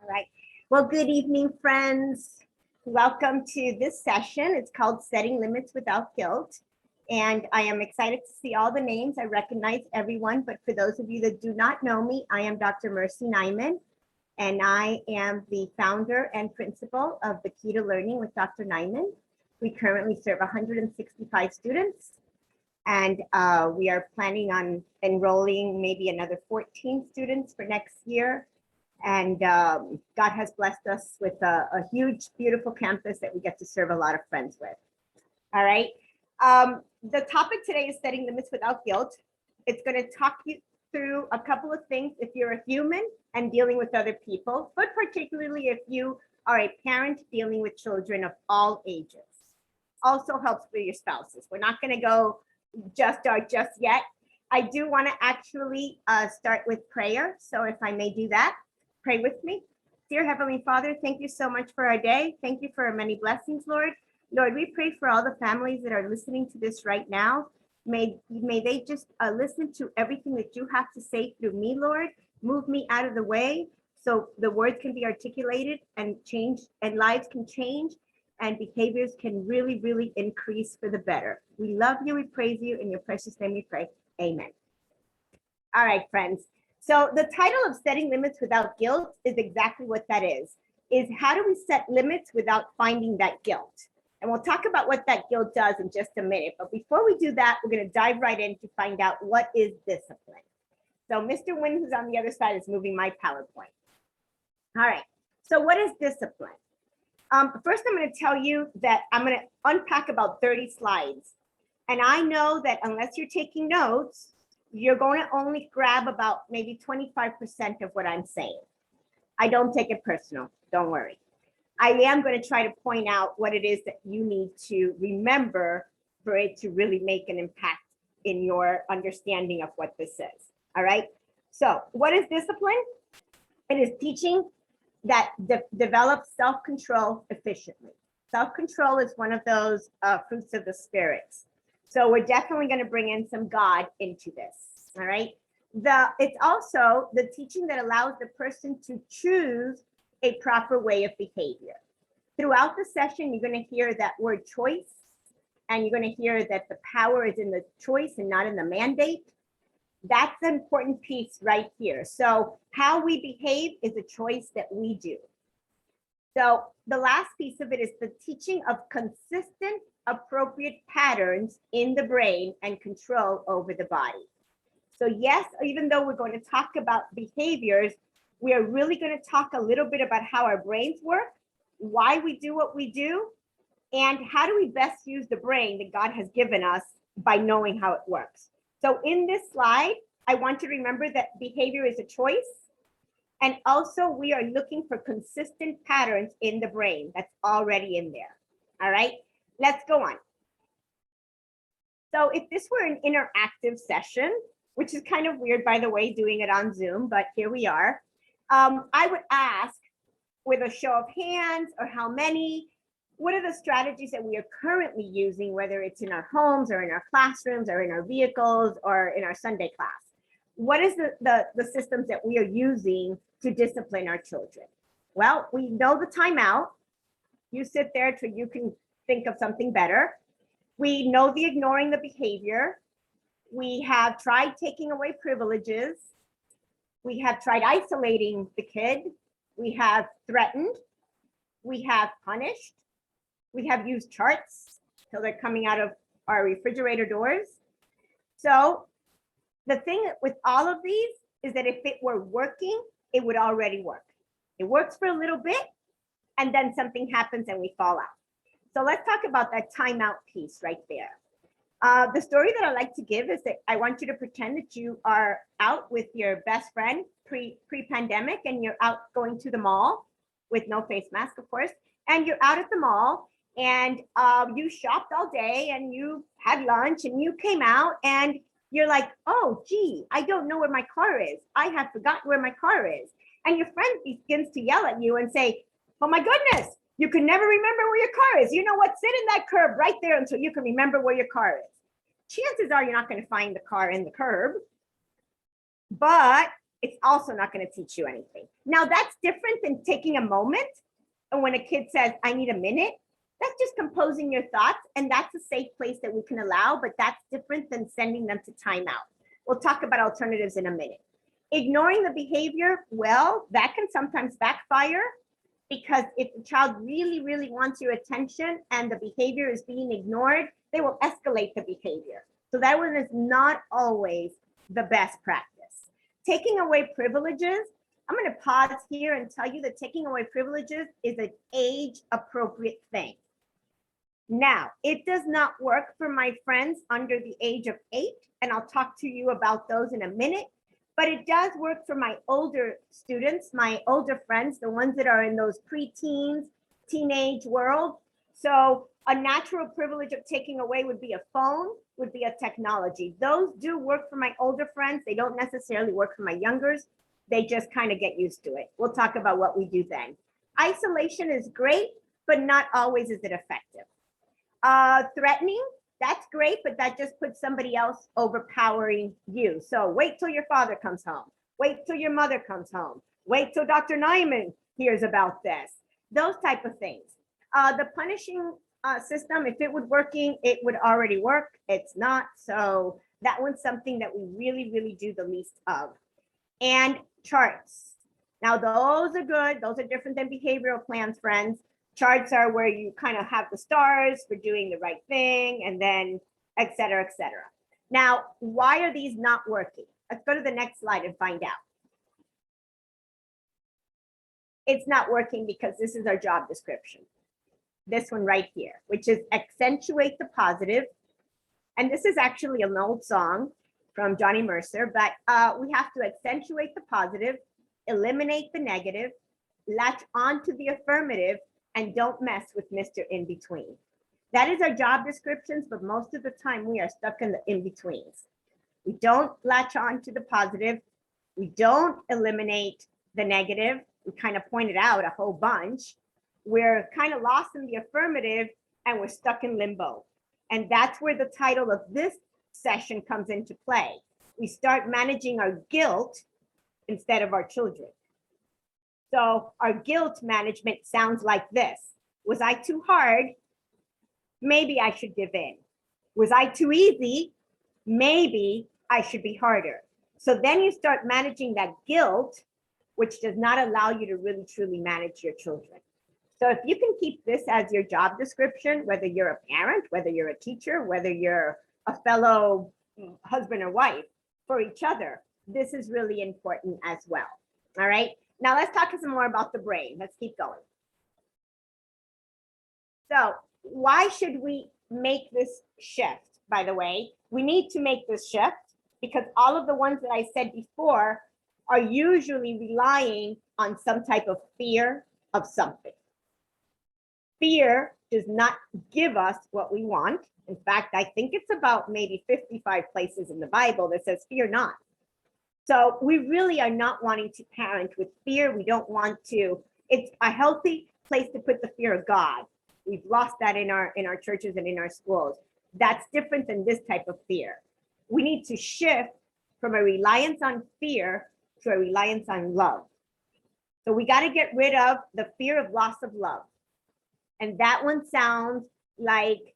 All right. Well, good evening, friends. Welcome to this session. It's called Setting Limits Without Guilt. And I am excited to see all the names. I recognize everyone, but for those of you that do not know me, I am Dr. Mercy Nyman, and I am the founder and principal of the Key to Learning with Dr. Nyman. We currently serve 165 students, and we are planning on enrolling maybe another 14 students for next year. And God has blessed us with a huge, beautiful campus that we get to serve a lot of friends with. All right. The topic today is setting limits without guilt. It's going to talk you through a couple of things if you're a human and dealing with other people, but particularly if you are a parent dealing with children of all ages. Also helps for your spouses. We're not going to go just yet. I do want to actually start with prayer. So if I may do that. Pray with me. Dear Heavenly Father, thank you so much for our day. Thank you for our many blessings, Lord. Lord, we pray for all the families that are listening to this right now. May they just listen to everything that you have to say through me, Lord. Move me out of the way so the words can be articulated and change, and lives can change, and behaviors can really, really increase for the better. We love you. We praise you. In your precious name we pray. Amen. All right, friends. So the title of Setting Limits Without Guilt is exactly what that is how do we set limits without finding that guilt? And we'll talk about what that guilt does in just a minute. But before we do that, we're going to dive right in to find out what is discipline. So Mr. Wynn, who's on the other side, is moving my PowerPoint. All right. So what is discipline? First, I'm going to tell you that I'm going to unpack about 30 slides. And I know that unless you're taking notes, you're going to only grab about maybe 25% of what I'm saying. I don't take it personal. Don't worry. I am going to try to point out what it is that you need to remember for it to really make an impact in your understanding of what this is. All right. So what is discipline? It is teaching that develops self-control efficiently. Self-control is one of those fruits of the spirits. So we're definitely going to bring in some God into this. All right. It's also the teaching that allows the person to choose a proper way of behavior. Throughout the session, you're going to hear that word choice, and you're going to hear that the power is in the choice and not in the mandate. That's an important piece right here. So how we behave is a choice that we do. So the last piece of it is the teaching of consistent, appropriate patterns in the brain and control over the body. So yes, even though we're going to talk about behaviors, we are really going to talk a little bit about how our brains work, why we do what we do, and how do we best use the brain that God has given us by knowing how it works. So in this slide, I want you to remember that behavior is a choice. And also we are looking for consistent patterns in the brain that's already in there. All right, let's go on. So if this were an interactive session, which is kind of weird, by the way, doing it on Zoom, but here we are. I would ask with a show of hands or how many, what are the strategies that we are currently using, whether it's in our homes or in our classrooms or in our vehicles or in our Sunday class? What is the systems that we are using to discipline our children? Well, we know the timeout. You sit there till you can think of something better. We know the ignoring the behavior. We have tried taking away privileges. We have tried isolating the kid. We have threatened. We have punished. We have used charts till they're coming out of our refrigerator doors. So the thing with all of these is that if it were working, it would already work. It works for a little bit, and then something happens and we fall out. So let's talk about that timeout piece right there. The story that I like to give is that I want you to pretend that you are out with your best friend pre-pandemic, and you're out going to the mall with no face mask, of course, and you're out at the mall and you shopped all day and you had lunch and you came out and you're like, oh, gee, I don't know where my car is. I have forgotten where my car is. And your friend begins to yell at you and say, oh my goodness, you can never remember where your car is. You know what? Sit in that curb right there until you can remember where your car is. Chances are you're not going to find the car in the curb, but it's also not going to teach you anything. Now that's different than taking a moment. And when a kid says, I need a minute, that's just composing your thoughts. And that's a safe place that we can allow, but that's different than sending them to timeout. We'll talk about alternatives in a minute. Ignoring the behavior, well, that can sometimes backfire, because if the child really, really wants your attention and the behavior is being ignored, they will escalate the behavior. So that one is not always the best practice. Taking away privileges, I'm going to pause here and tell you that taking away privileges is an age-appropriate thing. Now, it does not work for my friends under the age of 8, and I'll talk to you about those in a minute, but it does work for my older students, my older friends, the ones that are in those pre-teens, teenage world. So a natural privilege of taking away would be a phone, would be a technology. Those do work for my older friends. They don't necessarily work for my youngers. They just kind of get used to it. We'll talk about what we do then. Isolation is great, but not always is it effective. Threatening, that's great, but that just puts somebody else overpowering you. So wait till your father comes home. Wait till your mother comes home. Wait till Dr. Nyman hears about this. Those type of things. The punishing system, if it would working, it would already work. It's not. So that one's something that we really, really do the least of. And charts. Now those are good. Those are different than behavioral plans, friends. Charts are where you kind of have the stars for doing the right thing, and then et cetera, et cetera. Now, why are these not working? Let's go to the next slide and find out. It's not working because this is our job description. This one right here, which is accentuate the positive. And this is actually an old song from Johnny Mercer, but we have to accentuate the positive, eliminate the negative, latch onto the affirmative, and don't mess with Mr. In Between. That is our job descriptions, but most of the time we are stuck in the in-betweens. We don't latch on to the positive. We don't eliminate the negative. We kind of pointed out a whole bunch. We're kind of lost in the affirmative, and we're stuck in limbo. And that's where the title of this session comes into play. We start managing our guilt instead of our children. So our guilt management sounds like this. Was I too hard? Maybe I should give in. Was I too easy? Maybe I should be harder. So then you start managing that guilt, which does not allow you to really truly manage your children. So if you can keep this as your job description, whether you're a parent, whether you're a teacher, whether you're a fellow husband or wife for each other, this is really important as well. All right. Now let's talk some more about the brain. Let's keep going. So why should we make this shift? By the way, we need to make this shift because all of the ones that I said before are usually relying on some type of fear of something. Fear does not give us what we want. In fact, I think it's about maybe 55 places in the Bible that says, fear not. So we really are not wanting to parent with fear. We don't want to. It's a healthy place to put the fear of God. We've lost that in our churches and in our schools. That's different than this type of fear. We need to shift from a reliance on fear to a reliance on love. So we got to get rid of the fear of loss of love. And that one sounds like,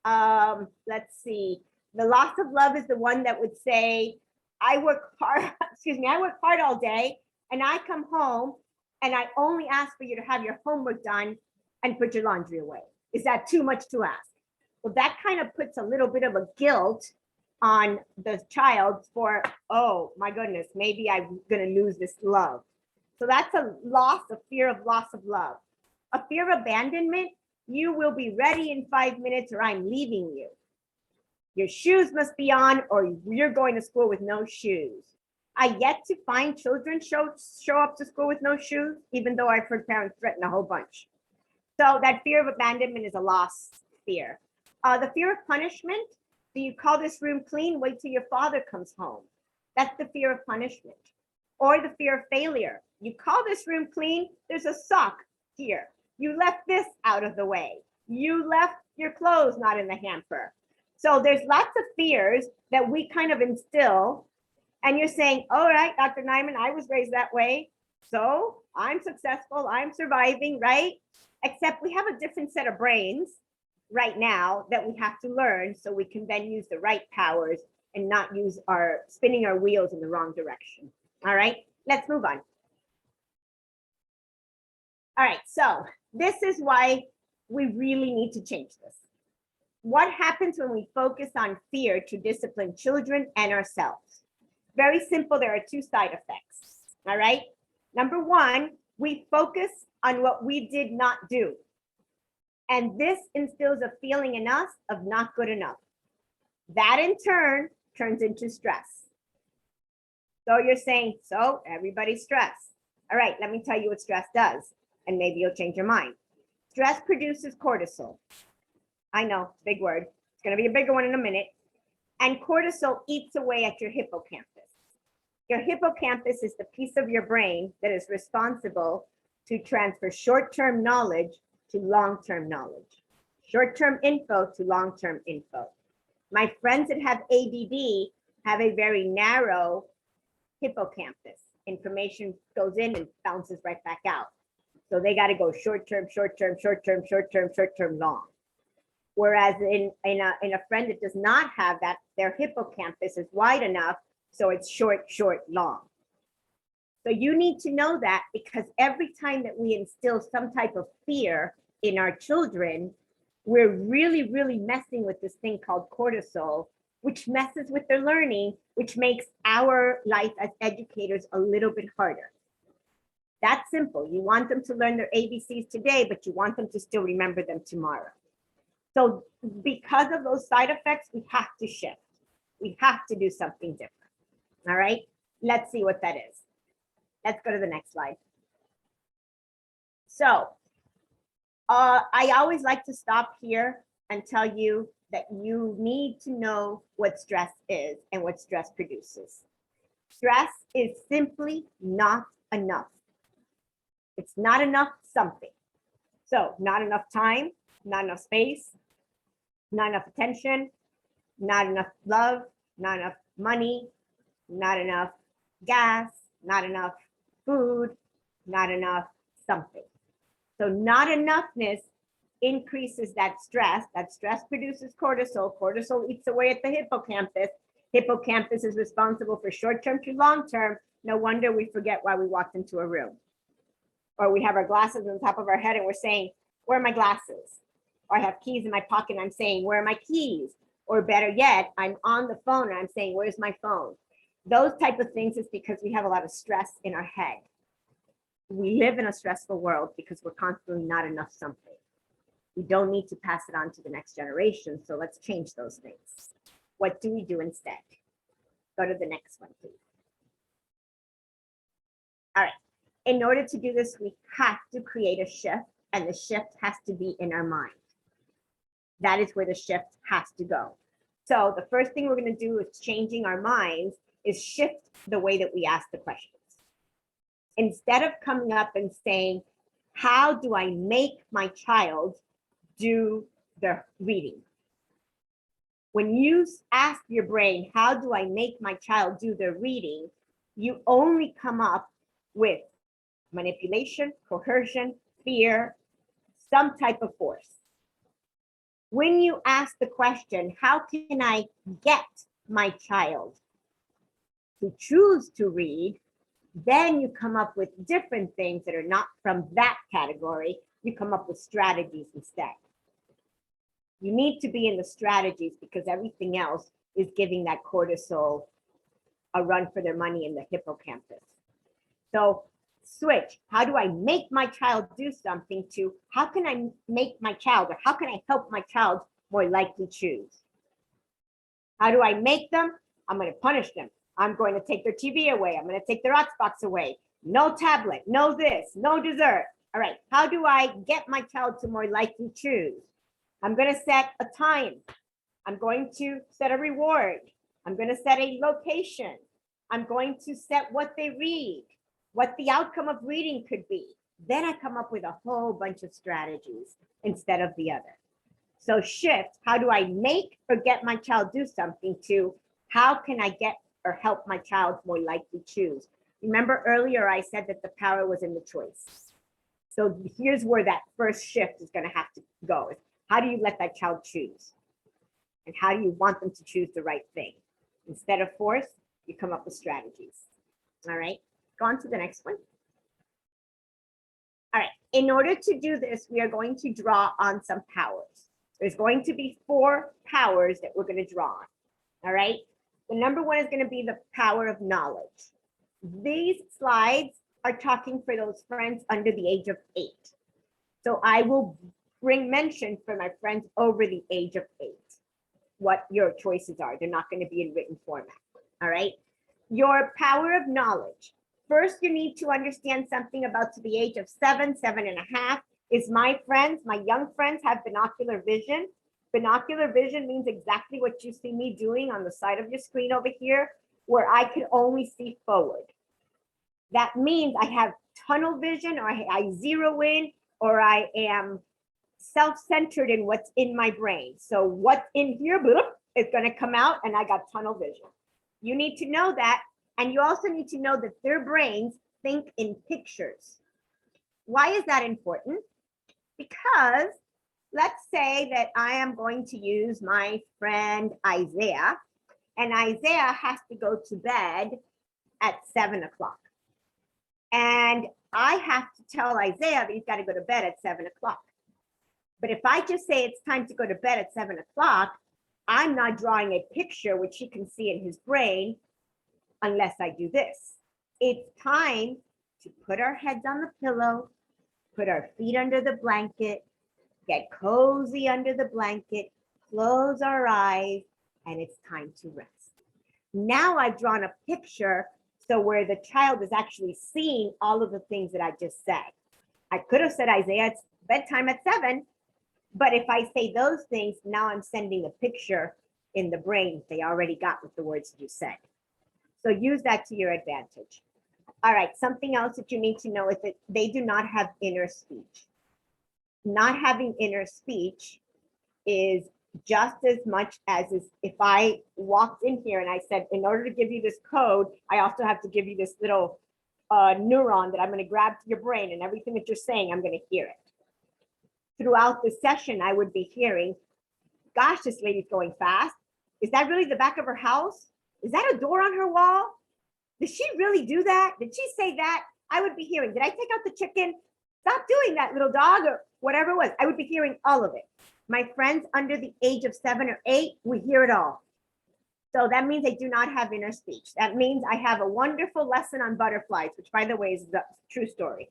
let's see, the loss of love is the one that would say, I work hard, I work hard all day, and I come home and I only ask for you to have your homework done and put your laundry away. Is that too much to ask? Well, that kind of puts a little bit of a guilt on the child for, oh my goodness, maybe I'm gonna lose this love. So that's a loss, a fear of loss of love. A fear of abandonment, you will be ready in 5 minutes or I'm leaving you. Your shoes must be on or you're going to school with no shoes. I yet to find children show up to school with no shoes, even though I've heard parents threaten a whole bunch. So that fear of abandonment is a loss fear. The fear of punishment, do you call this room clean? Wait till your father comes home. That's the fear of punishment. Or the fear of failure. You call this room clean, there's a sock here. You left this out of the way. You left your clothes not in the hamper. So there's lots of fears that we kind of instill. And you're saying, all right, Dr. Nyman, I was raised that way. So I'm successful, I'm surviving, right? Except we have a different set of brains right now that we have to learn so we can then use the right powers and not use our spinning our wheels in the wrong direction. All right, let's move on. All right, so this is why we really need to change this. What happens when we focus on fear to discipline children and ourselves? Very simple, there are two side effects. All right, number one, we focus on what we did not do. And this instills a feeling in us of not good enough. That in turn turns into stress. So you're saying, so everybody's stressed. All right, let me tell you what stress does, and maybe you'll change your mind. Stress produces cortisol. I know, big word. It's going to be a bigger one in a minute. And cortisol eats away at your hippocampus. Your hippocampus is the piece of your brain that is responsible to transfer short-term knowledge to long-term knowledge, short-term info to long-term info. My friends that have ADD have a very narrow hippocampus. Information goes in and bounces right back out. So they got to go short-term, short-term, short-term, short-term, short-term, long. Whereas in a friend that does not have that, their hippocampus is wide enough, so it's short, short, long. So you need to know that, because every time that we instill some type of fear in our children, we're really, really messing with this thing called cortisol, which messes with their learning, which makes our life as educators a little bit harder. That's simple. You want them to learn their ABCs today, but you want them to still remember them tomorrow. So because of those side effects, we have to shift. We have to do something different. All right, let's see what that is. Let's go to the next slide. So I always like to stop here and tell you that you need to know what stress is and what stress produces. Stress is simply not enough. It's not enough something. So not enough time, not enough space, not enough attention, not enough love, not enough money, not enough gas, not enough food, not enough something. So not enoughness increases that stress. That stress produces cortisol. Cortisol eats away at the hippocampus. Hippocampus is responsible for short-term to long-term. No wonder we forget why we walked into a room. Or we have our glasses on top of our head and we're saying, where are my glasses? Or I have keys in my pocket and I'm saying, where are my keys? Or better yet, I'm on the phone and I'm saying, where's my phone? Those type of things is because we have a lot of stress in our head. We live in a stressful world because we're constantly not enough something. We don't need to pass it on to the next generation. So let's change those things. What do we do instead? Go to the next one, please. All right. In order to do this, we have to create a shift, and the shift has to be in our mind. That is where the shift has to go. So the first thing we're going to do is changing our minds is shift the way that we ask the questions. Instead of coming up and saying, how do I make my child do their reading? When you ask your brain, how do I make my child do their reading? You only come up with manipulation, coercion, fear, some type of force. When you ask the question, how can I get my child to choose to read? Then you come up with different things that are not from that category. You come up with strategies instead. You need to be in the strategies because everything else is giving that cortisol a run for their money in the hippocampus. So switch, how do I make my child do something, to how can I make my child, or how can I help my child more likely choose? How do I make them? I'm going to punish them. I'm going to take their TV away. I'm going to take their Xbox away. No tablet, no this, no dessert. All right, how do I get my child to more likely choose? I'm going to set a time. I'm going to set a reward. I'm going to set a location. I'm going to set what they read, what the outcome of reading could be. Then I come up with a whole bunch of strategies instead of the other. So shift, how do I make or get my child do something, to how can I get or help my child more likely choose? Remember earlier I said that the power was in the choice. So here's where that first shift is going to have to go. How do you let that child choose? And how do you want them to choose the right thing? Instead of force, you come up with strategies. All right, go on to the next one. All right, in order to do this, we are going to draw on some powers. There's going to be 4 powers that we're going to draw on. All right, the number 1 is going to be the power of knowledge. These slides are talking for those friends under the age of 8. So I will bring mention for my friends over the age of 8, what your choices are. They're not going to be in written format. All right, your power of knowledge. First, you need to understand something about to the age of 7, 7.5. Is my friends, my young friends have binocular vision. Binocular vision means exactly what you see me doing on the side of your screen over here, where I can only see forward. That means I have tunnel vision, or I zero in, or I am self-centered in what's in my brain. So what's in here is going to come out, and I got tunnel vision. You need to know that. And you also need to know that their brains think in pictures. Why is that important? Because let's say that I am going to use my friend Isaiah, and Isaiah has to go to bed at 7 o'clock. And I have to tell Isaiah that he's got to go to bed at 7 o'clock. But if I just say it's time to go to bed at 7 o'clock, I'm not drawing a picture which he can see in his brain unless I do this. It's time to put our heads on the pillow, put our feet under the blanket, get cozy under the blanket, close our eyes, and it's time to rest. Now I've drawn a picture so where the child is actually seeing all of the things that I just said. I could have said, Isaiah, it's bedtime at 7, but if I say those things, now I'm sending a picture in the brain they already got with the words you said. So use that to your advantage. All right, something else that you need to know is that they do not have inner speech. Not having inner speech is just as much as if I walked in here and I said, in order to give you this code, I also have to give you this little neuron that I'm going to grab to your brain, and everything that you're saying, I'm going to hear it. Throughout the session, I would be hearing, gosh, this lady's going fast. Is that really the back of her house? Is that a door on her wall? Did she really do that? Did she say that? I would be hearing, did I take out the chicken? Stop doing that, little dog, or whatever it was. I would be hearing all of it. My friends under the age of 7 or 8, we hear it all. So that means they do not have inner speech. That means I have a wonderful lesson on butterflies, which by the way is the true story.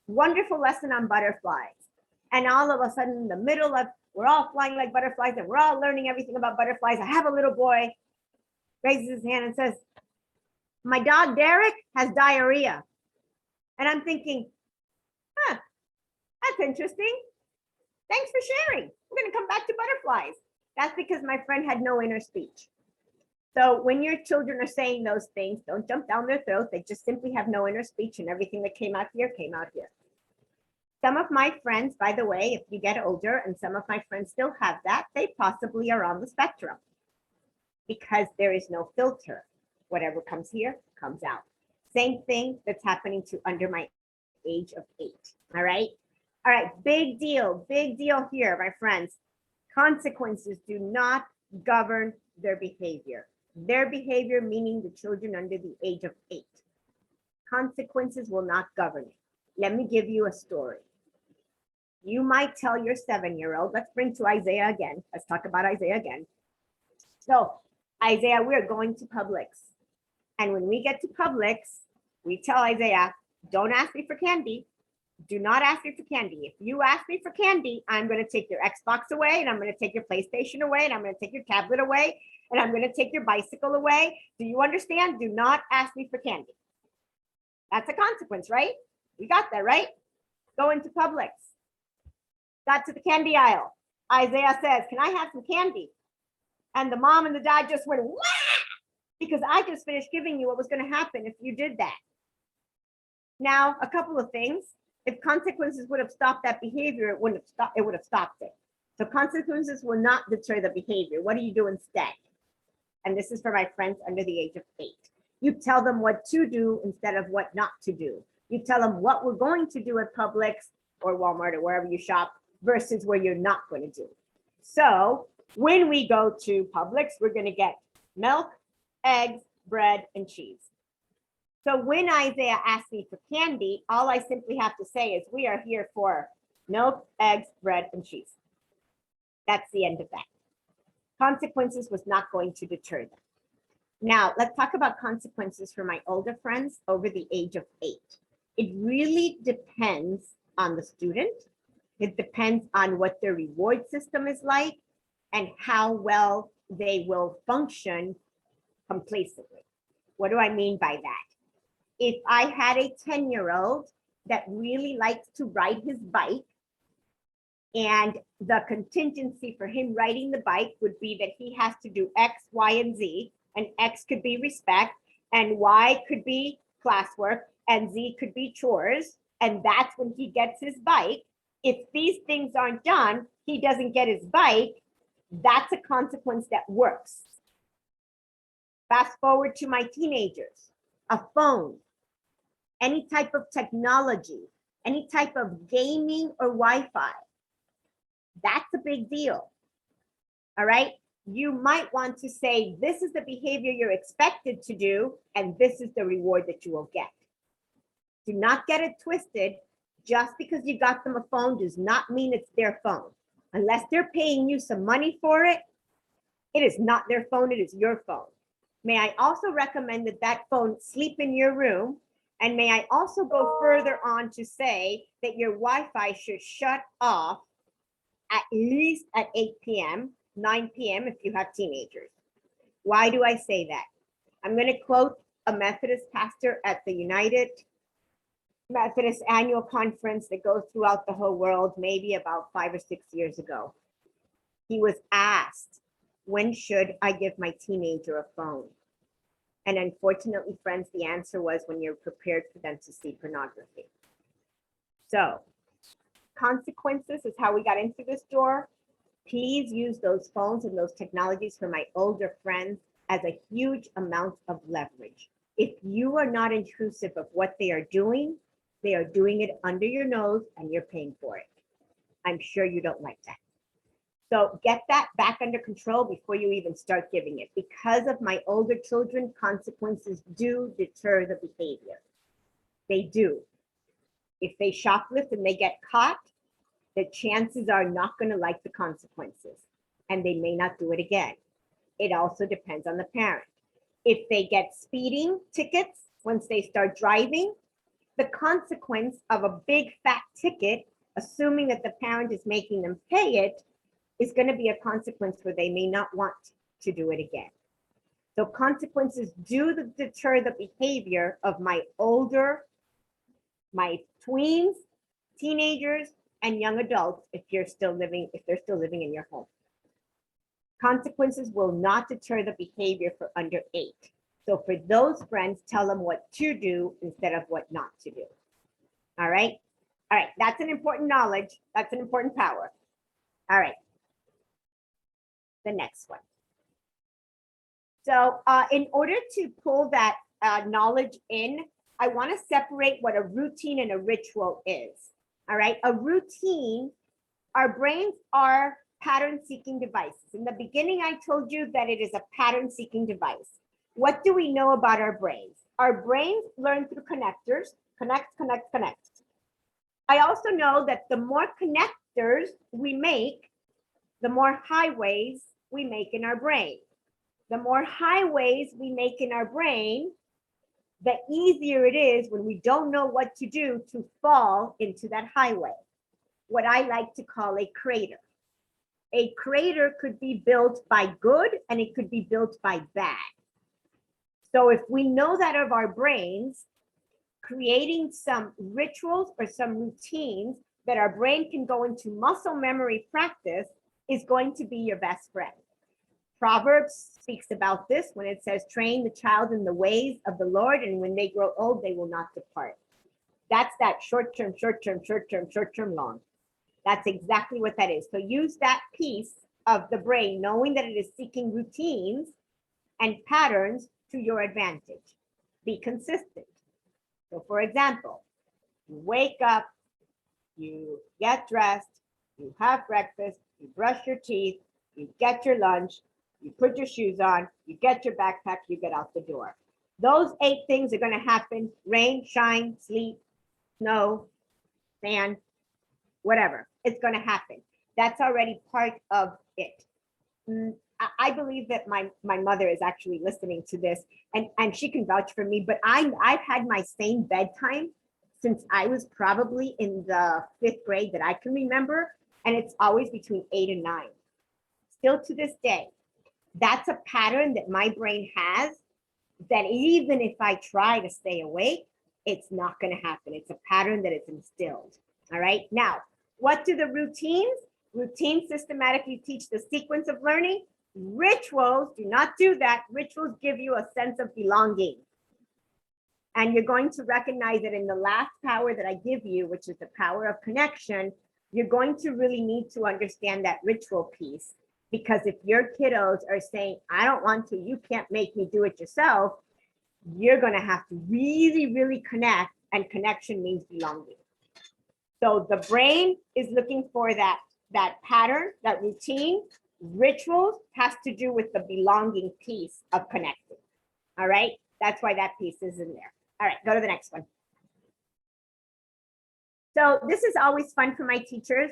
Wonderful lesson on butterflies. And all of a sudden in the middle of, we're all flying like butterflies and we're all learning everything about butterflies. I have a little boy, raises his hand and says, my dog Derek has diarrhea. And I'm thinking, that's interesting. Thanks for sharing. We're going to come back to butterflies. That's because my friend had no inner speech. So when your children are saying those things, don't jump down their throat. They just simply have no inner speech, and everything that came out here came out here. Some of my friends, by the way, if you get older, and some of my friends still have that, they possibly are on the spectrum because there is no filter. Whatever comes here comes out. Same thing that's happening to under my age of 8. All right. All right. Big deal here, my friends. Consequences do not govern their behavior. Their behavior, meaning the children under the age of 8. Consequences will not govern it. Let me give you a story. You might tell your 7-year-old, let's bring to Isaiah again. Let's talk about Isaiah again. So Isaiah, we're going to Publix. And when we get to Publix, we tell Isaiah, don't ask me for candy. Do not ask me for candy. If you ask me for candy, I'm going to take your Xbox away, and I'm going to take your PlayStation away, and I'm going to take your tablet away, and I'm going to take your bicycle away. Do you understand? Do not ask me for candy. That's a consequence, right? We got that, right? Go into Publix. Got to the candy aisle. Isaiah says, can I have some candy? And the mom and the dad just went, wah! Because I just finished giving you what was going to happen if you did that. Now, a couple of things. If consequences would have stopped that behavior, it wouldn't have stopped, it would have stopped it. So consequences will not deter the behavior. What do you do instead? And this is for my friends under the age of 8. You tell them what to do instead of what not to do. You tell them what we're going to do at Publix or Walmart or wherever you shop versus where you're not going to do. So when we go to Publix, we're going to get milk, eggs, bread, and cheese. So when Isaiah asks me for candy, all I simply have to say is we are here for milk, eggs, bread, and cheese. That's the end of that. Consequences was not going to deter them. Now, let's talk about consequences for my older friends over the age of 8. It really depends on the student. It depends on what their reward system is like and how well they will function complacently. What do I mean by that? If I had a 10-year-old that really likes to ride his bike, and the contingency for him riding the bike would be that he has to do X, Y, and Z, and X could be respect, and Y could be classwork, and Z could be chores, and that's when he gets his bike. If these things aren't done, he doesn't get his bike. That's a consequence that works. Fast forward to my teenagers, a phone, any type of technology, any type of gaming or Wi-Fi. That's a big deal. All right. You might want to say, this is the behavior you're expected to do, and this is the reward that you will get. Do not get it twisted. Just because you got them a phone does not mean it's their phone. Unless they're paying you some money for it, it is not their phone, it is your phone. May I also recommend that that phone sleep in your room? And may I also go further on to say that your Wi-Fi should shut off at least at 8 p.m., 9 p.m. if you have teenagers. Why do I say that? I'm going to quote a Methodist pastor at the United Methodist annual conference that goes throughout the whole world, maybe about 5 or 6 years ago. He was asked, when should I give my teenager a phone? And unfortunately, friends, the answer was when you're prepared for them to see pornography. So consequences is how we got into this door. Please use those phones and those technologies for my older friends as a huge amount of leverage. If you are not intrusive of what they are doing it under your nose and you're paying for it. I'm sure you don't like that. So get that back under control before you even start giving it. Because of my older children, consequences do deter the behavior. They do. If they shoplift and they get caught, the chances are not going to like the consequences, and they may not do it again. It also depends on the parent. If they get speeding tickets once they start driving, the consequence of a big fat ticket, assuming that the parent is making them pay it, is going to be a consequence where they may not want to do it again. So consequences do deter the behavior of my tweens, teenagers, and young adults if they're still living in your home. Consequences will not deter the behavior for under 8. So for those friends, tell them what to do instead of what not to do. All right. All right. That's an important knowledge. That's an important power. All right. The next one. So in order to pull that knowledge in, I want to separate what a routine and a ritual is. All right. A routine, our brains are pattern-seeking devices. In the beginning, I told you that it is a pattern-seeking device. What do we know about our brains? Our brains learn through connectors, connect. I also know that the more connectors we make, the more highways we make in our brain. The more highways we make in our brain, the easier it is when we don't know what to do to fall into that highway, what I like to call a crater. A crater could be built by good and it could be built by bad. So if we know that of our brains, creating some rituals or some routines that our brain can go into muscle memory practice is going to be your best friend. Proverbs speaks about this when it says, train the child in the ways of the Lord, and when they grow old, they will not depart. That's that short-term, long. That's exactly what that is. So use that piece of the brain, knowing that it is seeking routines and patterns to your advantage. be consistent. So for example, you wake up, you get dressed, you have breakfast, you brush your teeth, you get your lunch, you put your shoes on, you get your backpack, you get out the door. Those 8 things are going to happen: rain, shine, sleet, snow, sand, whatever. It's going to happen. That's already part of it. I believe that my mother is actually listening to this, and she can vouch for me, but I've had my same bedtime since I was probably in the 5th grade that I can remember, and it's always between 8 and 9. Still to this day, that's a pattern that my brain has, that even if I try to stay awake, it's not going to happen. It's a pattern that is instilled. All right. Now, what do the routines? Routines systematically teach the sequence of learning. Rituals do not do that. Rituals give you a sense of belonging. And you're going to recognize that in the last power that I give you, which is the power of connection, you're going to really need to understand that ritual piece. Because if your kiddos are saying, I don't want to, you can't make me do it yourself, you're going to have to really, really connect. And connection means belonging. So the brain is looking for that pattern, that routine. Rituals has to do with the belonging piece of connecting. All right. That's why that piece is in there. All right, go to the next one. So this is always fun for my teachers.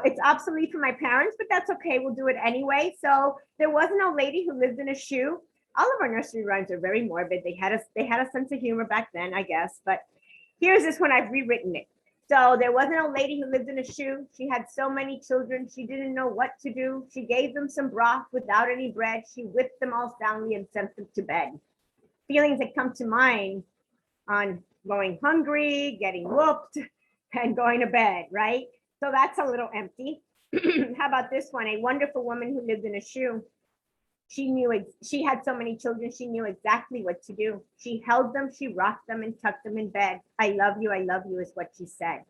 It's obsolete for my parents, but that's okay. We'll do it anyway. So there was an old lady who lived in a shoe. All of our nursery rhymes are very morbid. They had a sense of humor back then, I guess. But here's this one. I've rewritten it. So there was an old lady who lived in a shoe. She had so many children. She didn't know what to do. She gave them some broth without any bread. She whipped them all soundly and sent them to bed. Feelings that come to mind on going hungry, getting whooped, and going to bed, right? So that's a little empty. How about this one? A wonderful woman who lived in a shoe. She had so many children, she knew exactly what to do. She held them, she rocked them, and tucked them in bed. I love you is what she said.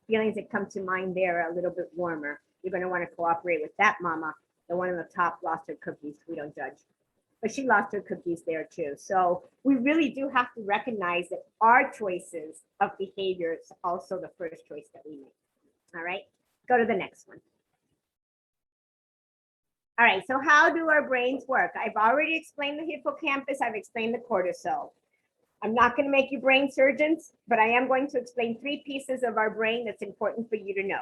Feelings that come to mind there are a little bit warmer. You're going to want to cooperate with that mama. The one on the top lost her cookies. We don't judge. But she lost her cookies there too. So we really do have to recognize that our choices of behavior is also the first choice that we make. All right, go to the next one. All right, so how do our brains work? I've already explained the hippocampus. I've explained the cortisol. I'm not going to make you brain surgeons, but I am going to explain 3 pieces of our brain that's important for you to know.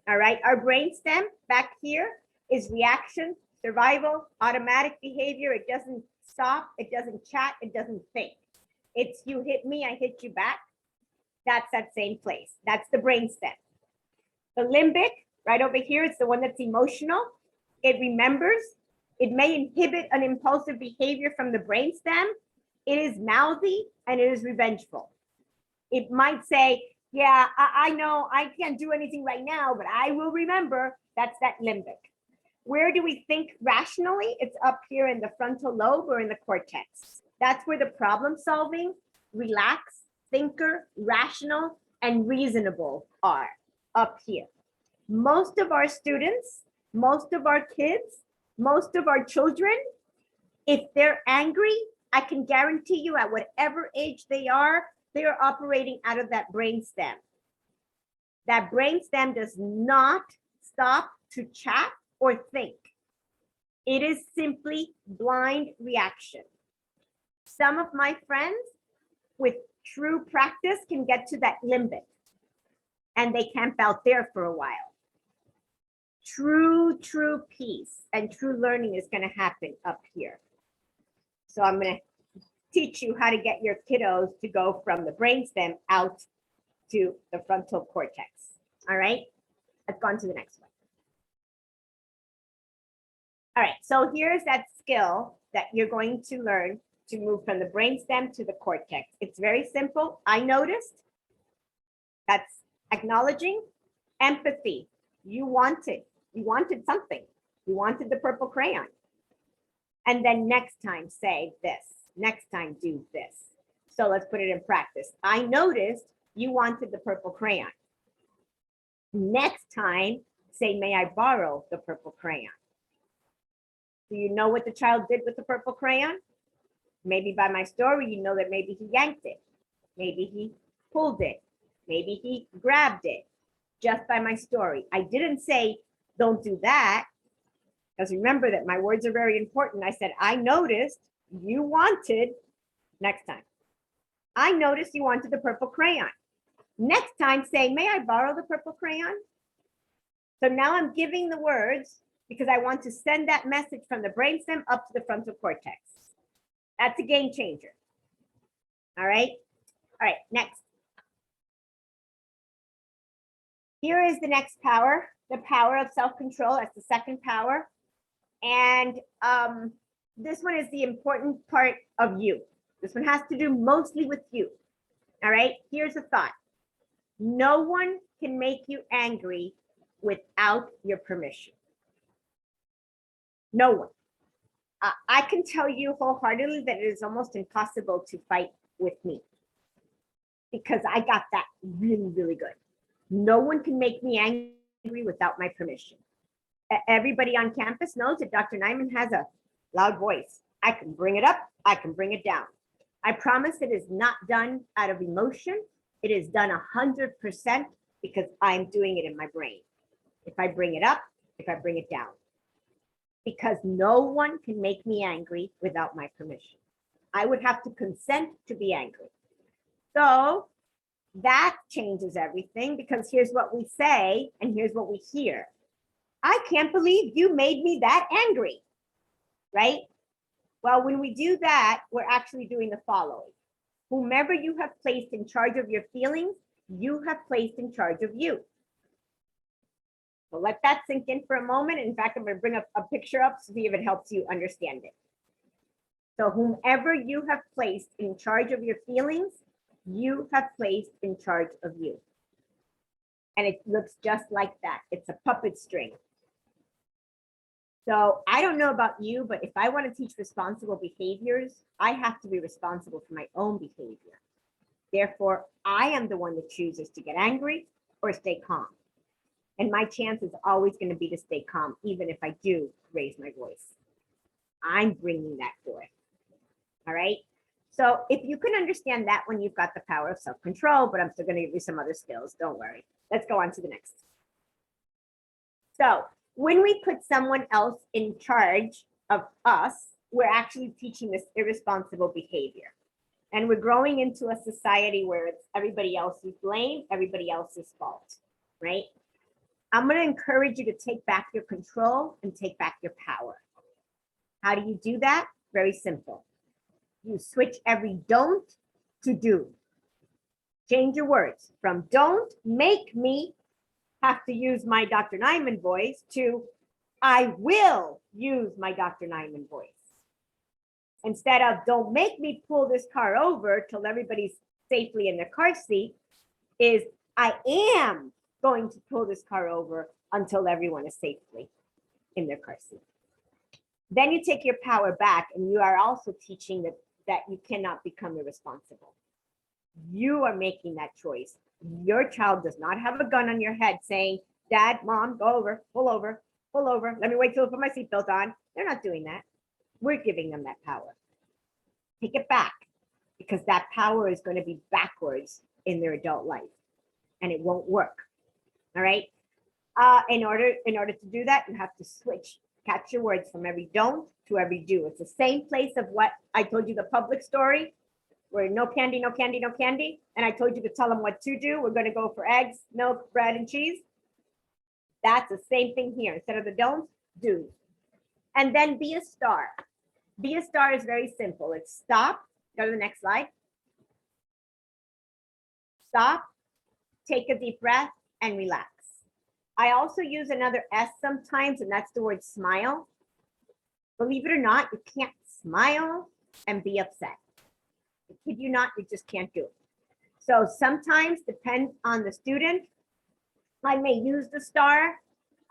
All right, our brain stem back here is reaction, survival, automatic behavior. It doesn't stop, it doesn't chat, it doesn't think. It's you hit me, I hit you back. That's that same place. That's the brain stem. The limbic, right over here, it's the one that's emotional. It remembers. It may inhibit an impulsive behavior from the brain stem. It is mouthy and it is revengeful. It might say, yeah, I know I can't do anything right now, but I will remember. That's that limbic. Where do we think rationally? It's up here in the frontal lobe or in the cortex. That's where the problem solving, relaxed, thinker, rational, and reasonable are, up here. Most of our students, most of our kids, most of our children, if they're angry, I can guarantee you at whatever age they are operating out of that brain stem. That brain stem does not stop to chat or think. It is simply blind reaction. Some of my friends with true practice can get to that limbic and they camp out there for a while. True peace and true learning is going to happen up here. So I'm going to teach you how to get your kiddos to go from the brainstem out to the frontal cortex. All right, let's go on to the next one. All right, so here's that skill that you're going to learn to move from the brainstem to the cortex. It's very simple. I noticed. That's acknowledging. Empathy. You wanted something. You wanted the purple crayon. And then next time say this. Next time do this. So let's put it in practice. I noticed you wanted the purple crayon. Next time say, may I borrow the purple crayon? Do you know what the child did with the purple crayon? Maybe by my story, you know that maybe he yanked it. Maybe he pulled it. Maybe he grabbed it. Just by my story. I didn't say, don't do that. Because remember that my words are very important. I said, I noticed you wanted, next time. I noticed you wanted the purple crayon. Next time, say, may I borrow the purple crayon? So now I'm giving the words because I want to send that message from the brainstem up to the frontal cortex. That's a game changer. All right. All right, next. Here is the next power, the power of self-control. That's the second power. And this one is the important part of you. This one has to do mostly with you. All right, here's a thought. No one can make you angry without your permission. No one. I can tell you wholeheartedly that it is almost impossible to fight with me because I got that really, really good. No one can make me angry without my permission. Everybody on campus knows that Dr. Nyman has a loud voice. I can bring it up, I can bring it down. I promise it is not done out of emotion. It is done 100% because I'm doing it in my brain. If I bring it up, if I bring it down. Because no one can make me angry without my permission. I would have to consent to be angry. So that changes everything because here's what we say and here's what we hear. I can't believe you made me that angry, right? Well, when we do that, we're actually doing the following. Whomever you have placed in charge of your feelings, you have placed in charge of you. So let that sink in for a moment. In fact, I'm going to bring up a picture up to see if it helps you understand it. So whomever you have placed in charge of your feelings, you have placed in charge of you. And it looks just like that. It's a puppet string. So I don't know about you, but if I want to teach responsible behaviors, I have to be responsible for my own behavior. Therefore, I am the one that chooses to get angry or stay calm. And my chance is always going to be to stay calm, even if I do raise my voice. I'm bringing that forth. All right. So if you can understand that one, you've got the power of self-control, but I'm still going to give you some other skills. Don't worry. Let's go on to the next. So when we put someone else in charge of us, we're actually teaching this irresponsible behavior. And we're growing into a society where it's everybody else's blame, everybody else's fault, right? I'm going to encourage you to take back your control and take back your power. How do you do that? Very simple. You switch every don't to do. Change your words from don't make me have to use my Dr. Nyman voice to I will use my Dr. Nyman voice. Instead of don't make me pull this car over till everybody's safely in their car seat, is I am going to pull this car over until everyone is safely in their car seat. Then you take your power back and you are also teaching that you cannot become irresponsible. You are making that choice. Your child does not have a gun on your head saying, Dad, Mom, go over, pull over, pull over. Let me wait till I put my seatbelt on. They're not doing that. We're giving them that power. Take it back because that power is going to be backwards in their adult life and it won't work. All right. In order to do that, you have to switch, catch your words from every don't to every do. It's the same place of what I told you, the public story, where no candy, no candy, no candy. And I told you to tell them what to do. We're going to go for eggs, milk, bread, and cheese. That's the same thing here. Instead of the don'ts, do. And then be a star. Be a star is very simple. It's stop. Go to the next slide. Stop, take a deep breath, and relax. I also use another S sometimes, and that's the word smile. Believe it or not, you can't smile and be upset. I kid you not, you just can't do it. So sometimes, depends on the student, I may use the star.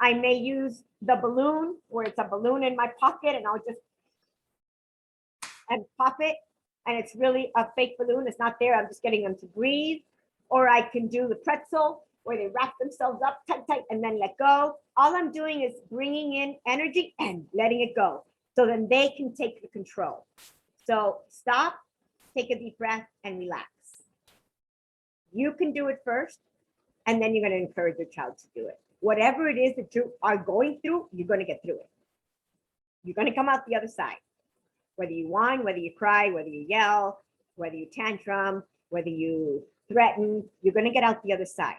I may use the balloon, where it's a balloon in my pocket, and I'll just pop it. And it's really a fake balloon. It's not there. I'm just getting them to breathe. Or I can do the pretzel, where they wrap themselves up tight, and then let go. All I'm doing is bringing in energy and letting it go. So then they can take the control. So stop, take a deep breath, and relax. You can do it first, and then you're going to encourage your child to do it. Whatever it is that you are going through, you're going to get through it. You're going to come out the other side. Whether you whine, whether you cry, whether you yell, whether you tantrum, whether you threaten, you're going to get out the other side.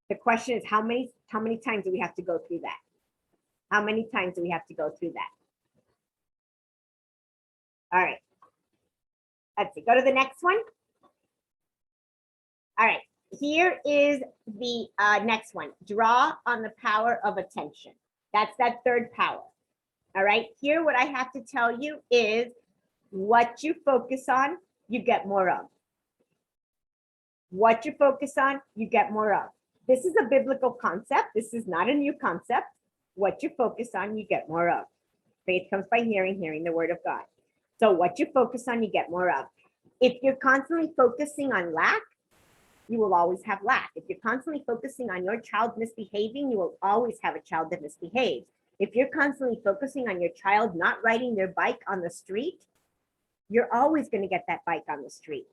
The question is, how many times do we have to go through that? How many times do we have to go through that? All right. Let's see. Go to the next one. All right. Here is the next one. Draw on the power of attention. That's that third power. All right. Here, what I have to tell you is what you focus on, you get more of. What you focus on, you get more of. This is a biblical concept. This is not a new concept. What you focus on, you get more of. Faith comes by hearing, hearing the word of God. So what you focus on, you get more of. If you're constantly focusing on lack, you will always have lack. If you're constantly focusing on your child misbehaving, you will always have a child that misbehaves. If you're constantly focusing on your child not riding their bike on the street, you're always going to get that bike on the street.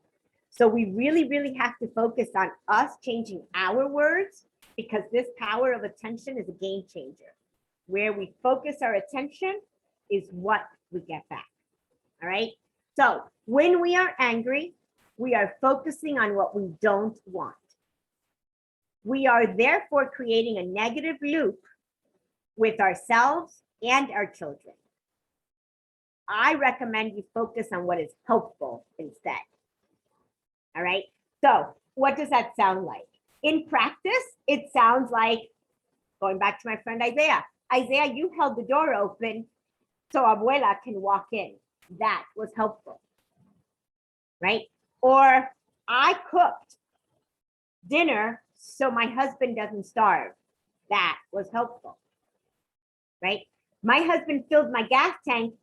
So we really, really have to focus on us changing our words, because this power of attention is a game changer. Where we focus our attention is what we get back. All right. So when we are angry, we are focusing on what we don't want. We are therefore creating a negative loop with ourselves and our children. I recommend you focus on what is helpful instead. All right. So what does that sound like? In practice, it sounds like, going back to my friend Isaiah. Isaiah, you held the door open so Abuela can walk in. That was helpful. Right? Or I cooked dinner so my husband doesn't starve. That was helpful. Right? My husband filled my gas tank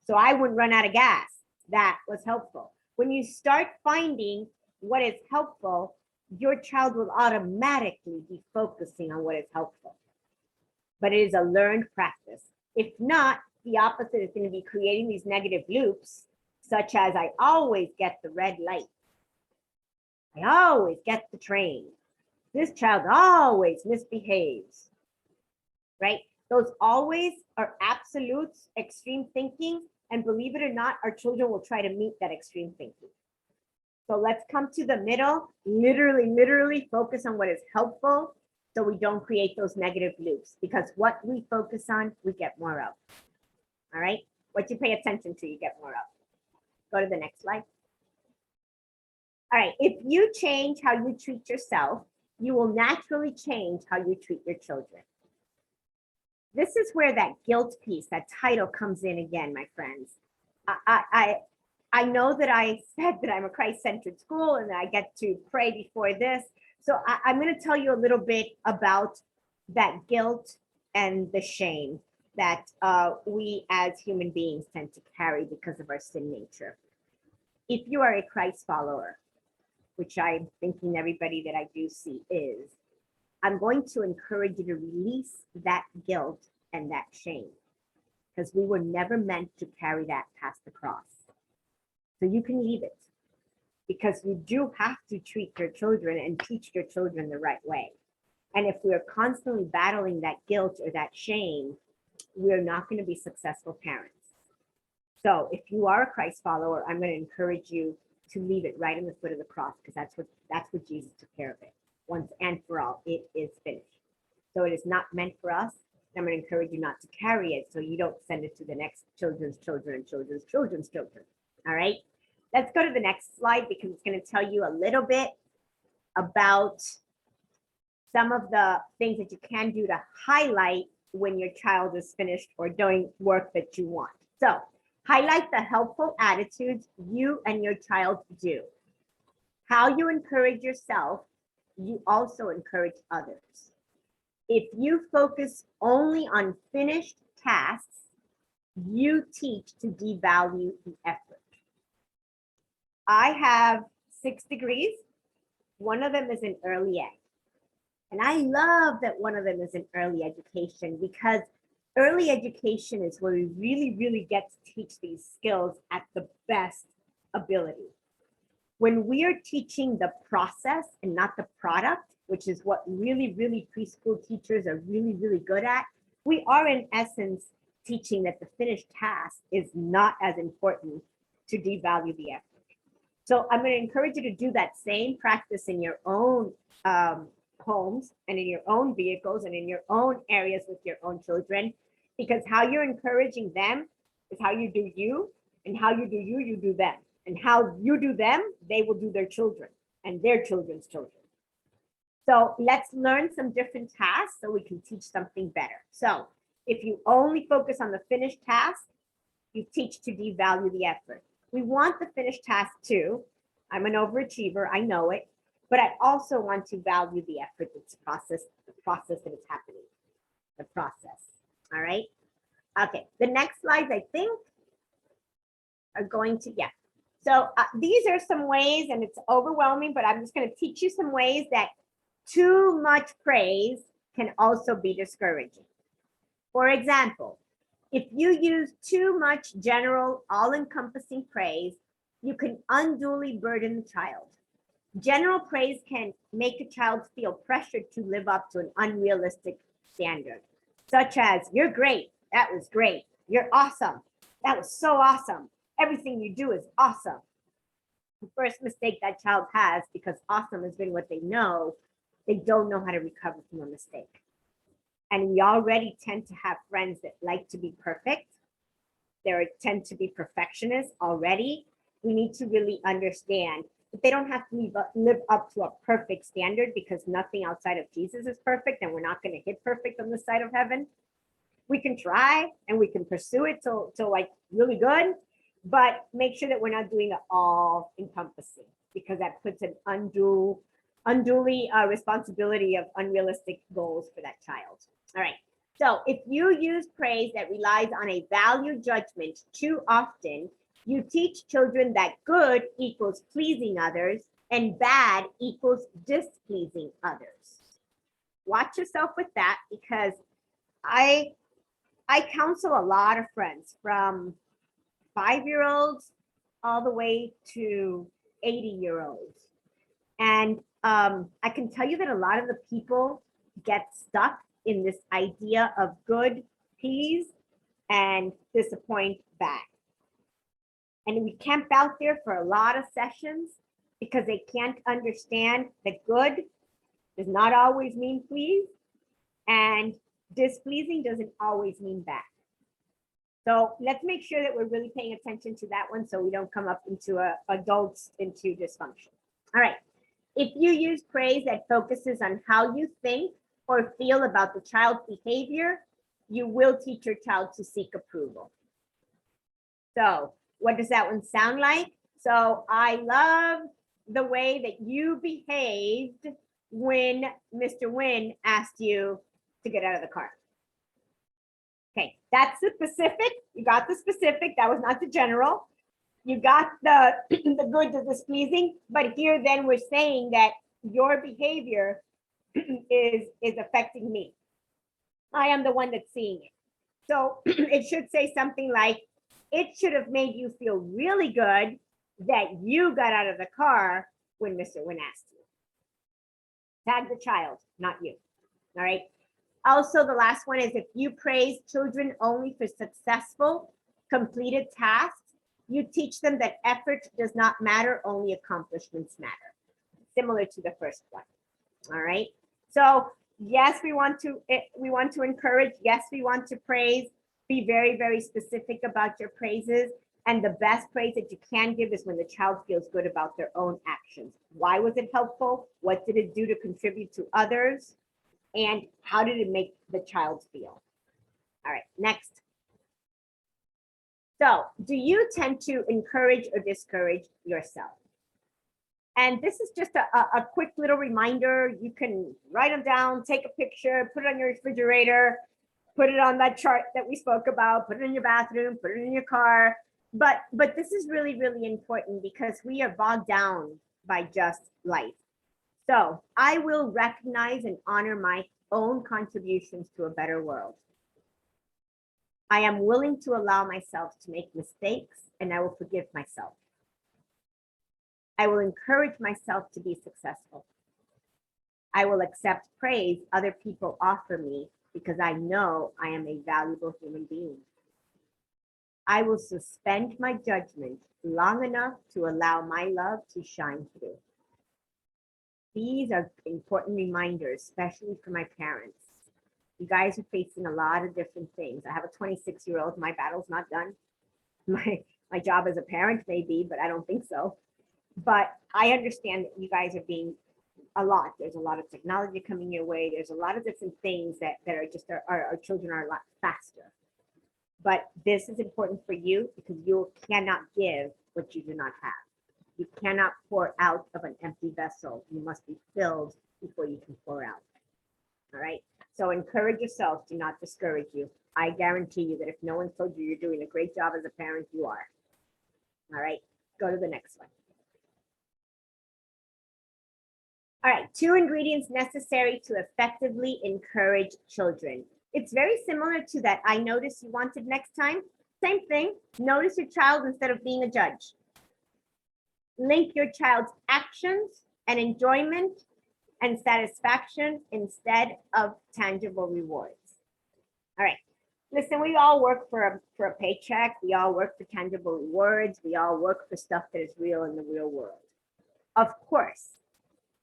so I wouldn't run out of gas. That was helpful. When you start finding what is helpful, your child will automatically be focusing on what is helpful. But it is a learned practice. If not, the opposite is going to be creating these negative loops, such as I always get the red light. I always get the train. This child always misbehaves. Right? Those always are absolutes, extreme thinking. And believe it or not, our children will try to meet that extreme thinking. So let's come to the middle, literally focus on what is helpful so we don't create those negative loops, because what we focus on, we get more of. All right? What you pay attention to, you get more of. Go to the next slide. All right, if you change how you treat yourself, you will naturally change how you treat your children. This is where that guilt piece, that title comes in again, my friends. I know that I said that I'm a Christ-centered school and that I get to pray before this. So I'm going to tell you a little bit about that guilt and the shame that we as human beings tend to carry because of our sin nature. If you are a Christ follower, which I'm thinking everybody that I do see is, I'm going to encourage you to release that guilt and that shame, because we were never meant to carry that past the cross. So you can leave it, because you do have to treat your children and teach your children the right way. And if we're constantly battling that guilt or that shame, we're not going to be successful parents. So if you are a Christ follower, I'm going to encourage you to leave it right in the foot of the cross, because that's what Jesus took care of it. Once and for all, it is finished. So it is not meant for us. I'm going to encourage you not to carry it so you don't send it to the next children's children and children's children's children. All right, let's go to the next slide, because it's going to tell you a little bit about some of the things that you can do to highlight when your child is finished or doing work that you want. So highlight the helpful attitudes you and your child do. How you encourage yourself, you also encourage others. If you focus only on finished tasks, you teach to devalue the effort. I have 6 degrees. One of them is in early ed. And I love that one of them is in early education, because early education is where we really get to teach these skills at the best ability. When we are teaching the process and not the product, which is what really preschool teachers are really good at, we are in essence teaching that the finished task is not as important to devalue the effort. So I'm going to encourage you to do that same practice in your own homes and in your own vehicles and in your own areas with your own children, because how you're encouraging them is how you do you, and how you do you, you do them. And how you do them, they will do their children and their children's children. So let's learn some different tasks so we can teach something better. So if you only focus on the finished task, you teach to devalue the effort. We want the finished task too. I'm an overachiever, I know it, but I also want to value the effort that's the process that is happening, the process. All right. Okay, the next slides I think are going to, yeah. So these are some ways, and it's overwhelming, but I'm just going to teach you some ways that too much praise can also be discouraging. For example, if you use too much general, all-encompassing praise, you can unduly burden the child. General praise can make a child feel pressured to live up to an unrealistic standard, such as, you're great, that was great, you're awesome, that was so awesome, everything you do is awesome. The first mistake that child has, because awesome has been what they know, they don't know how to recover from a mistake. And we already tend to have friends that like to be perfect. They tend to be perfectionists already. We need to really understand that they don't have to live up to a perfect standard, because nothing outside of Jesus is perfect, and we're not going to hit perfect on the side of heaven. We can try and we can pursue it till like really good, but make sure that we're not doing it all encompassing, because that puts an unduly responsibility of unrealistic goals for that child. All right. So if you use praise that relies on a value judgment too often, you teach children that good equals pleasing others and bad equals displeasing others. Watch yourself with that, because I counsel a lot of friends, from 5-year-olds all the way to 80-year-olds. And I can tell you that a lot of the people get stuck in this idea of good please and disappoint bad. And we camp out there for a lot of sessions because they can't understand that good does not always mean please, and displeasing doesn't always mean bad. So let's make sure that we're really paying attention to that one, so we don't come up into adults into dysfunction. All right. If you use praise that focuses on how you think or feel about the child's behavior, you will teach your child to seek approval. So what does that one sound like? So I love the way that you behaved when Mr. Nguyen asked you to get out of the car. Okay, that's the specific. You got the specific. That was not the general. You got the good to displeasing. But here then we're saying that your behavior is affecting me. I am the one that's seeing it. So it should say something like, it should have made you feel really good that you got out of the car when Mr. Nguyen asked you. Tag the child, not you. All right. Also, the last one is, if you praise children only for successful, completed tasks, you teach them that effort does not matter, only accomplishments matter. Similar to the first one. All right. So yes, we want to encourage. Yes, we want to praise. Be very specific about your praises. And the best praise that you can give is when the child feels good about their own actions. Why was it helpful? What did it do to contribute to others? And how did it make the child feel? All right, next. So, do you tend to encourage or discourage yourself? And this is just a quick little reminder. You can write them down, take a picture, put it on your refrigerator, put it on that chart that we spoke about, put it in your bathroom, put it in your car. But this is really important, because we are bogged down by just life. So I will recognize and honor my own contributions to a better world. I am willing to allow myself to make mistakes, and I will forgive myself. I will encourage myself to be successful. I will accept praise other people offer me because I know I am a valuable human being. I will suspend my judgment long enough to allow my love to shine through. These are important reminders, especially for my parents. You guys are facing a lot of different things. I have a 26-year-old. My battle's not done. My job as a parent may be, but I don't think so. But I understand that you guys are being a lot. There's a lot of technology coming your way. There's a lot of different things that are just our children are a lot faster. But this is important for you because you cannot give what you do not have. You cannot pour out of an empty vessel. You must be filled before you can pour out. All right. So encourage yourself. Do not discourage you. I guarantee you that if no one told you you're doing a great job as a parent, you are. All right. Go to the next one. All right. 2 ingredients necessary to effectively encourage children. It's very similar to that I notice you wanted next time. Same thing. Notice your child instead of being a judge. Link your child's actions and enjoyment and satisfaction instead of tangible rewards. All right. Listen, we all work for a paycheck. We all work for tangible rewards. We all work for stuff that is real in the real world. Of course,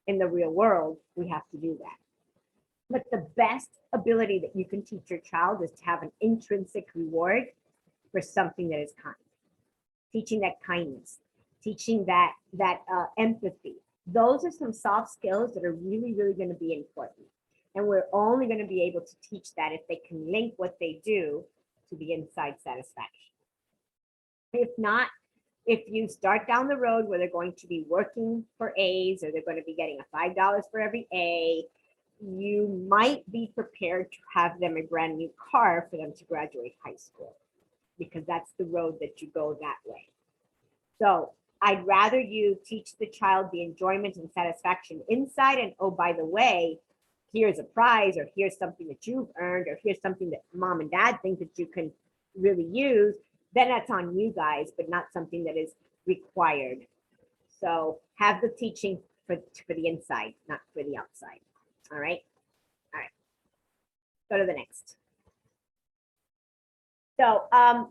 in the real world, we have to do that. But the best ability that you can teach your child is to have an intrinsic reward for something that is kind. Teaching that kindness, teaching that empathy. Those are some soft skills that are really, really going to be important. And we're only going to be able to teach that if they can link what they do to the inside satisfaction. If not, if you start down the road where they're going to be working for A's or they're going to be getting a $5 for every A, you might be prepared to have them a brand new car for them to graduate high school, because that's the road that you go that way. So I'd rather you teach the child the enjoyment and satisfaction inside, and oh, by the way, here's a prize, or here's something that you've earned, or here's something that mom and dad think that you can really use, then that's on you guys, but not something that is required. So have the teaching for the inside, not for the outside. All right. All right. Go to the next. So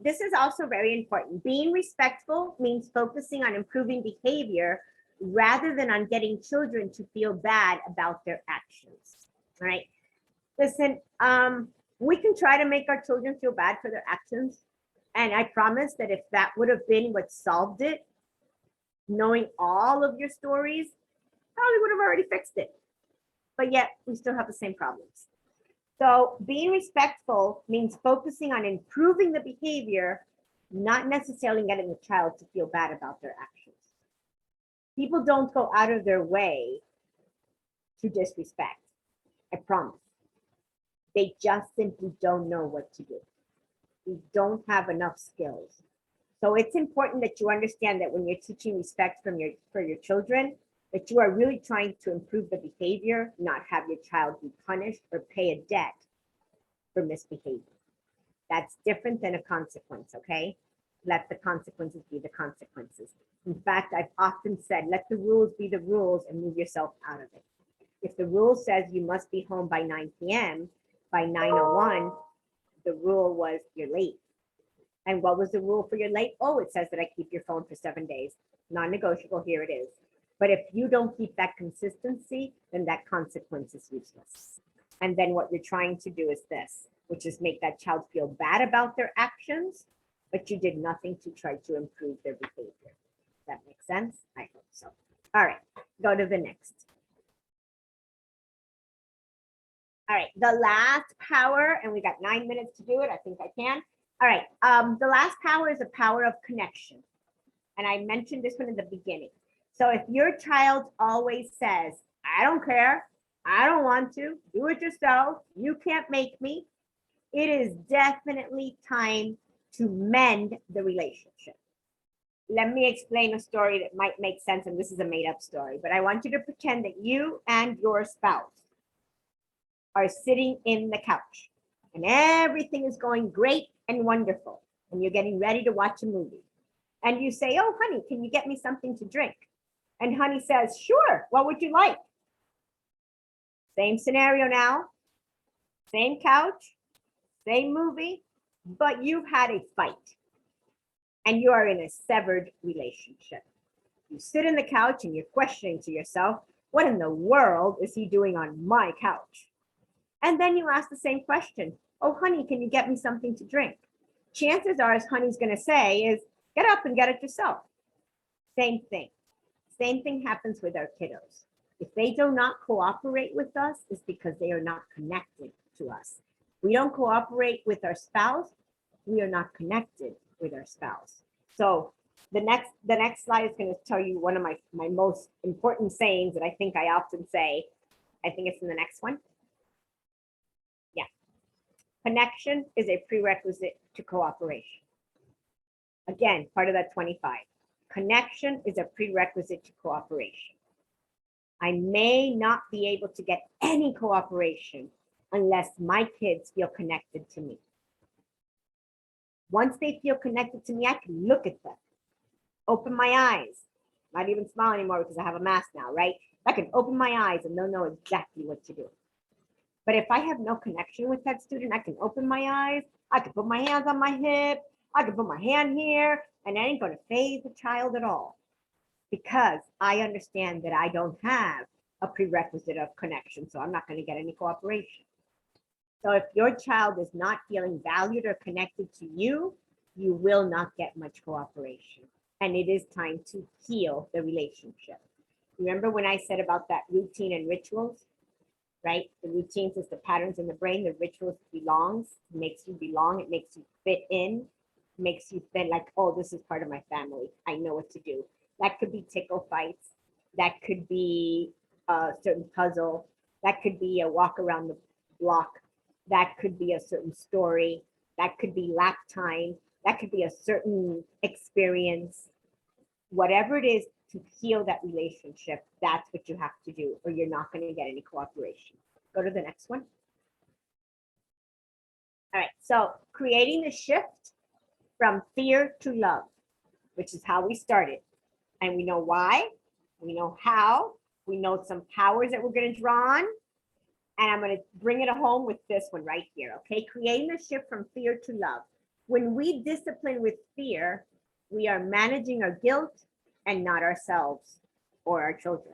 this is also very important. Being respectful means focusing on improving behavior rather than on getting children to feel bad about their actions. All right. Listen, we can try to make our children feel bad for their actions. And I promise that if that would have been what solved it, knowing all of your stories, probably would have already fixed it. But yet we still have the same problems. So being respectful means focusing on improving the behavior, not necessarily getting the child to feel bad about their actions. People don't go out of their way to disrespect. I promise. They just simply don't know what to do. We don't have enough skills. So it's important that you understand that when you're teaching respect for your children, that you are really trying to improve the behavior, not have your child be punished or pay a debt for misbehavior. That's different than a consequence, okay? Let the consequences be the consequences. In fact, I've often said, let the rules be the rules and move yourself out of it. If the rule says you must be home by 9 p.m., by 9:01, the rule was you're late. And what was the rule for you're late? Oh, it says that I keep your phone for 7 days. Non-negotiable, here it is. But if you don't keep that consistency, then that consequence is useless. And then what you're trying to do is this, which is make that child feel bad about their actions, but you did nothing to try to improve their behavior. Does that make sense? I hope so. All right, go to the next. All right, the last power, and we got 9 minutes to do it. I think I can. All right, the last power is a power of connection. And I mentioned this one in the beginning. So if your child always says, I don't care, I don't want to, do it yourself, you can't make me, it is definitely time to mend the relationship. Let me explain a story that might make sense, and this is a made-up story, but I want you to pretend that you and your spouse are sitting in the couch. and everything is going great and wonderful, and you're getting ready to watch a movie. And you say, oh, honey, can you get me something to drink? And honey says, sure, what would you like? Same scenario now, same couch, same movie, but you've had a fight and you are in a severed relationship. You sit in the couch and you're questioning to yourself, what in the world is he doing on my couch? And then you ask the same question, oh, honey, can you get me something to drink? Chances are, as honey's going to say, is get up and get it yourself. Same thing. Same thing happens with our kiddos. If they do not cooperate with us, it's because they are not connected to us. We don't cooperate with our spouse, we are not connected with our spouse. So the next slide is going to tell you one of my most important sayings that I think I often say. I think it's in the next one. Yeah. Connection is a prerequisite to cooperation. Again, part of that 25. Connection is a prerequisite to cooperation. I may not be able to get any cooperation unless my kids feel connected to me. Once they feel connected to me, I can look at them, open my eyes, not even smile anymore because I have a mask now, right? I can open my eyes and they'll know exactly what to do. But if I have no connection with that student, I can open my eyes, I can put my hands on my hip, I can put my hand here, and I ain't going to faze the child at all because I understand that I don't have a prerequisite of connection, so I'm not going to get any cooperation. So if your child is not feeling valued or connected to you, you will not get much cooperation. And it is time to heal the relationship. Remember when I said about that routine and rituals, right? The routines is the patterns in the brain, the rituals belongs, it makes you belong, it makes you fit in, makes you feel like, oh, this is part of my family. I know what to do. That could be tickle fights. That could be a certain puzzle. That could be a walk around the block. That could be a certain story. That could be lap time. That could be a certain experience. Whatever it is to heal that relationship, that's what you have to do, or you're not going to get any cooperation. Go to the next one. All right, so creating the shift from fear to love, which is how we started. And we know why, we know how, we know some powers that we're going to draw on. And I'm going to bring it home with this one right here, okay? Creating the shift from fear to love. When we discipline with fear, we are managing our guilt and not ourselves or our children.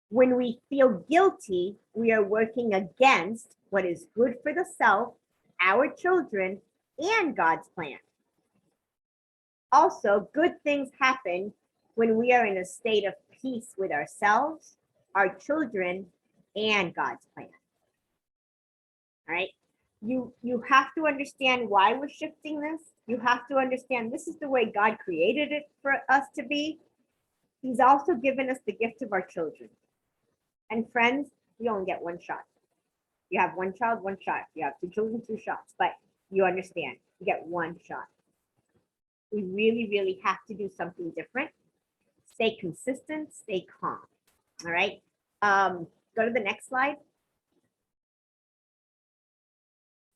When we feel guilty, we are working against what is good for the self, our children, and God's plan. Also, good things happen when we are in a state of peace with ourselves, our children, and God's plan. All right. You have to understand why we're shifting this. You have to understand this is the way God created it for us to be. He's also given us the gift of our children. And friends, we only get one shot. You have one child, one shot. You have two children, two shots. But you understand, you get one shot. We really, really have to do something different. Stay consistent, stay calm. All right. Go to the next slide.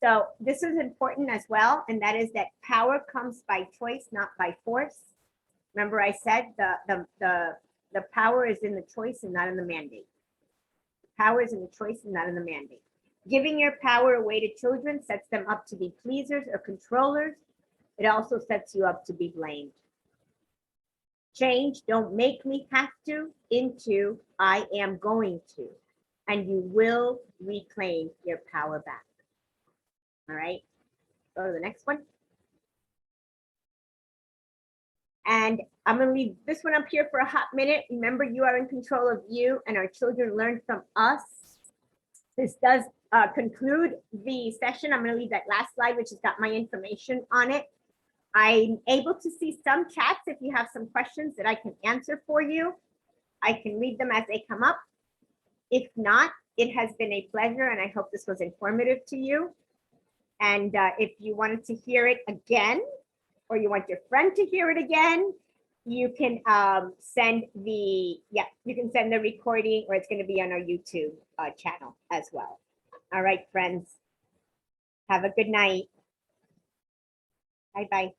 So this is important as well, and that is that power comes by choice, not by force. Remember I said the power is in the choice and not in the mandate. Power is in the choice and not in the mandate. Giving your power away to children sets them up to be pleasers or controllers. It also sets you up to be blamed. Change, don't make me have to, into I am going to, and you will reclaim your power back. All right, go to the next one. And I'm going to leave this one up here for a hot minute. Remember, you are in control of you, and our children learn from us. This does conclude the session. I'm going to leave that last slide, which has got my information on it. I'm able to see some chats if you have some questions that I can answer for you. I can read them as they come up. If not, it has been a pleasure, and I hope this was informative to you. And if you wanted to hear it again, or you want your friend to hear it again, you can send the recording, or it's going to be on our YouTube channel as well. All right, friends. Have a good night. Bye-bye.